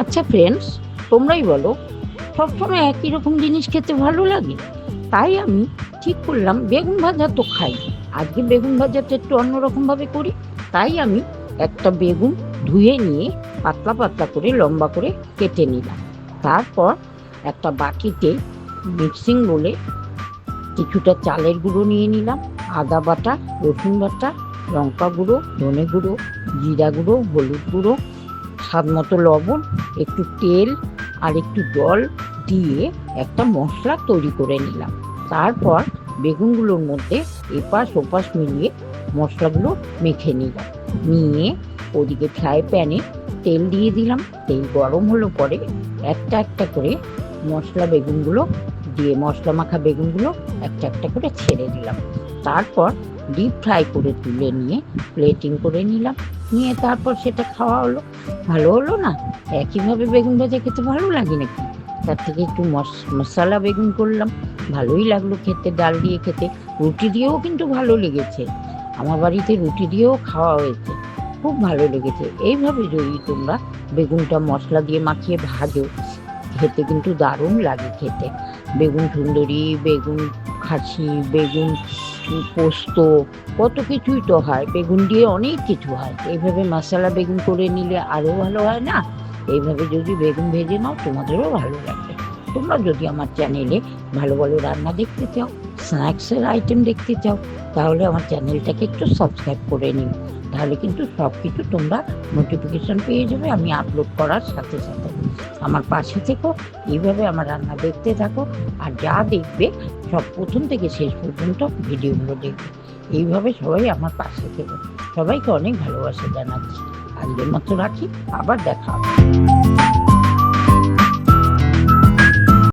আচ্ছা ফ্রেন্ডস, তোমরাই বলো, সবসময় একই রকম জিনিস খেতে ভালো লাগে? তাই আমি ঠিক করলাম বেগুন ভাজা তো খাই, আজকে বেগুন ভাজাটা একটু অন্যরকমভাবে করি। তাই আমি একটা বেগুন ধুয়ে নিয়ে পাতলা পাতলা করে লম্বা করে কেটে নিলাম। তারপর একটা বাটিতে মিক্সিং বলে কিছুটা চালের গুঁড়ো নিয়ে নিলাম, আদা বাটা, রসুন বাটা, লঙ্কা গুঁড়ো, ধনে গুঁড়ো, জিরা গুঁড়ো, হলুদ গুঁড়ো, স্বাদ মতো লবণ, একটু তেল আর একটু জল দিয়ে একটা মশলা তৈরি করে নিলাম। তারপর বেগুনগুলোর মধ্যে এপাশ ওপাশ মিলিয়ে মশলাগুলো মেখে নিলাম। নিয়ে ওদিকে ফ্রাই প্যানে তেল দিয়ে দিলাম। তেল গরম হলো পরে একটা একটা করে বেগুনগুলো দিয়ে মশলা মাখা বেগুনগুলো একটা একটা করে ছেড়ে দিলাম। তারপর ডিপ ফ্রাই করে তুলে নিয়ে প্লেটিং করে নিলাম। নিয়ে তারপর সেটা খাওয়া হলো। ভালো হলো না? একইভাবে বেগুন ভাজা খেতে ভালো লাগে নাকি? তার থেকে একটু মশলা বেগুন করলাম, ভালোই লাগলো খেতে, ডাল দিয়ে খেতে। রুটি দিয়েও কিন্তু ভালো লেগেছে, আমার বাড়িতে রুটি দিয়েও খাওয়া হয়েছে, খুব ভালো লেগেছে। এইভাবে যদি তোমরা বেগুনটা মশলা দিয়ে মাখিয়ে ভাজো, খেতে কিন্তু দারুণ লাগে খেতে। বেগুন সুন্দরী, বেগুন খাসি, বেগুন পোস্ত, কত কিছুই তো হয়, বেগুন দিয়ে অনেক কিছু হয়। এইভাবে মশলা বেগুন করে নিলে আরও ভালো হয় না? এইভাবে যদি বেগুন ভেজে নাও, তোমাদেরও ভালো লাগবে। তোমরা যদি আমার চ্যানেলে ভালো ভালো রান্না দেখতে চাও, স্ন্যাক্সের আইটেম দেখতে চাও, তাহলে আমার চ্যানেলটাকে একটু সাবস্ক্রাইব করে নিও। তাহলে কিন্তু সব কিছু তোমরা নোটিফিকেশন পেয়ে যাবে আমি আপলোড করার সাথে সাথে। আমার পাশে থেকো, এইভাবে আমার রান্না দেখতে থাকো, আর যা দেখবে সব প্রথম থেকে শেষ পর্যন্ত ভিডিওগুলো দেখবে। এইভাবে সবাই আমার পাশে থেকো। সবাইকে অনেক ভালোবাসা জানাচ্ছি। আজকের মতো রাখি, আবার দেখা হবে।